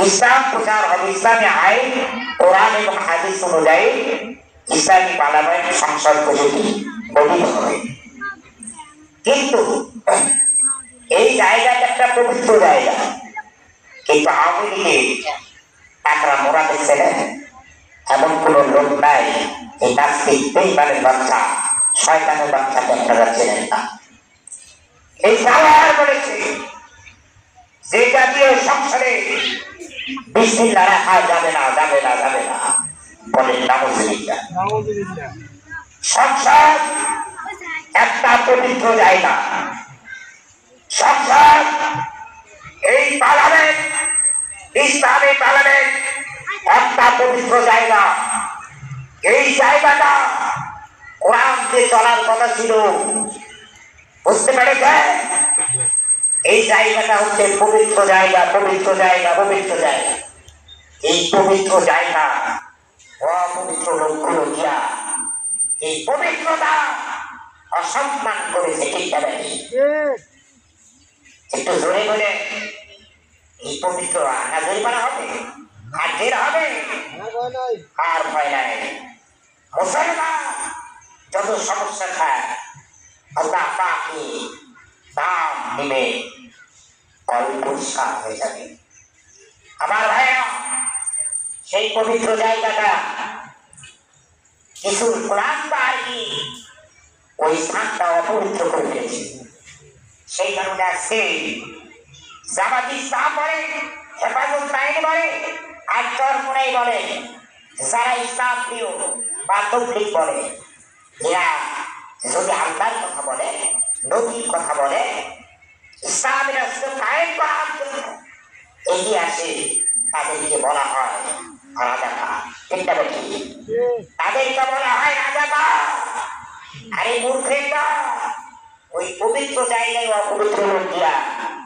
ইসলাম প্রচার হবে, ইসলামী আইন কোরআন এবং হাদিস অনুযায়ী ইসলামী পার্লামেন্ট সংসদ পদ্ধতি গঠিত হবে। কিন্তু এই জায়গাটা একটা পবিত্র জায়গা, কিন্তু আওয়ামী লীগের টাকরা মোড়া দেখছে না, এমন কোন লোক নাই এই নাস্তিক বেঈমানের বাচ্চা শয়তানের বাচ্চাকে আপনারা চেনেন না। এই সালার বলেছে যে জাতীয় সংসদে বিসমিল্লাহ রাখা যাবে না, যাবে না, যাবে না, বলেন নাউজুবিল্লাহ। সংসদ একটা পবিত্র জায়গা, সংসদ এই পার্লামেন্ট, ইসলামী পার্লামেন্ট একটা পবিত্র জায়গা। এই জায়গাটা কোরআন দিয়ে চলার কথা ছিল, বুঝতে পেরেছে? এই জায়গাটা হচ্ছে পবিত্র জায়গা, পবিত্র জায়গা, পবিত্র জায়গা। এই পবিত্র জায়গা অপবিত্র লোকগুলো দিয়া এই পবিত্রতা অসম্মান করেছে। ঠিক আছে, একটু জোরে বলে এই পবিত্র আনা জরিমানা হবে, আর জেল হবে, আর ভয় নাই। মুসলমান যত সমস্যা খায় আল্লাহ পাকি দাম নিবে, পরিষ্কার হয়ে যাবে। আমার ভাইরা, সেই পবিত্র জায়গাটা কিছু কোরআন বাহিনী ওই স্থানটা অপবিত্র করে ফেলেছে। সেই কারণে আজকে জামাত ইসলাম বলে, হেফাজত বাহিনী বলে, আর চরমুনাই বলে, যারা ইসলাম প্রিয় বা তবলিগ বলে, এরা যদি আল্লাহর কথা বলে, নবীর কথা বলে, ইসলামের রাষ্ট্র কায়েম করার জন্য এগিয়ে আসে, তাদেরকে বলা হয় রাজাকার। ঠিক না বেশি? তাদেরকে বলা হয় রাজাকার। আরে মূর্খেরা ওই পবিত্র জায়গায় অপবিত্র লোক দিয়া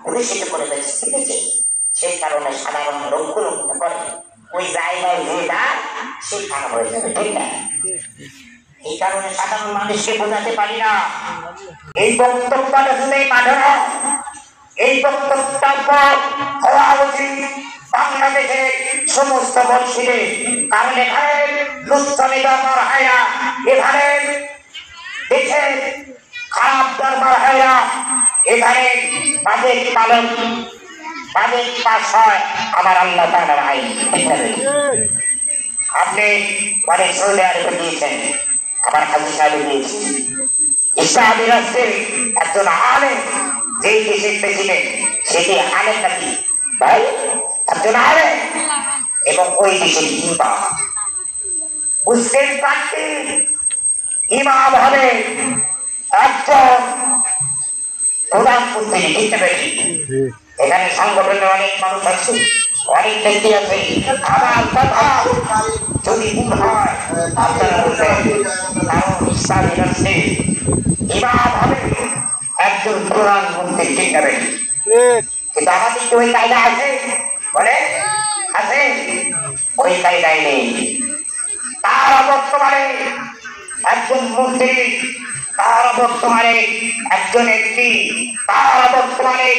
প্রতিষ্ঠিত করে ফেলেছে। সেই কারণে সাধারণ লোকগুলো মনে করে ওই জায়গায় যে যায় সেই খারাপ হয়ে যাবে। ঠিক না? এই কারণে সাধারণ মানুষকে বোঝাতে পারি না। এই বক্তব্যটা শুনেই মাঝানো, এই বক্তব্যটার পর হওয়া উচিত বাংলাদেশের সমস্ত মসজিদে। কারণ এখানে লুচ্ছামি দরবার হয় না, এখানে দেখে খারাপ দরবার হয় না, এখানে বাজেট পালন, বাজেট পাস হয় আমার আল্লাহ তাআলার আইন। আপনি মানে সৌদি আরবে দিয়েছেন, আমার হাজি সাহেব দিয়েছে, ইসলামী রাষ্ট্রের একজন আলেম, যেই দেশের প্রেসিডেন্ট সেটি আলেম নাকি ভাই? একজন আলেম, এবং ওই দেশের ইমাম। মুসলিম প্রার্থী ইমাম হবে একজন প্রধানমন্ত্রী। ঠিক আছে? এখানে সংগঠনের অনেক মানুষ আছে, অনেক ব্যক্তি আছে। আমার কথা যদি ভুল হয় আপনারা বলবেন, কারণ ইসলামী রাষ্ট্রে ইমাম হবে একজন প্রধানমন্ত্রী। ঠিক আছে? কিন্তু আমাদের কি ওই কায়দা আছে? বলে আছে? ওই কায়দায় নেই। তারা বর্তমানে একজন মন্ত্রী, তারা বর্তমানে একজন এমপি, তারা বর্তমানে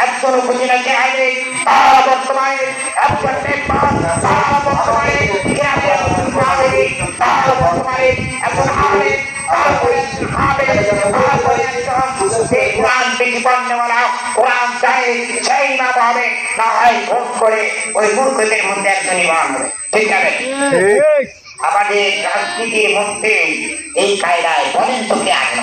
একজন উপজেলা চেয়ারম্যান, তারা বর্তমানে একজন মেম্বার, তারা বর্তমানে গ্রামের নাগরিক, তারা বর্তমানে একজন আলেম, তারপরে একজন হাফেজ, তারপরে একজন সেই কোরআন বিধিবদ্ধওয়ালা, কোরআন জানে সেই ইমাম হবে, না হয় ভোট করে ওই মূর্খদের মধ্যে একজন ইমাম হবে। ঠিক আছে? আমাদের রাজনীতির মধ্যে এই কায়দায় বলেন তো কে আসবে?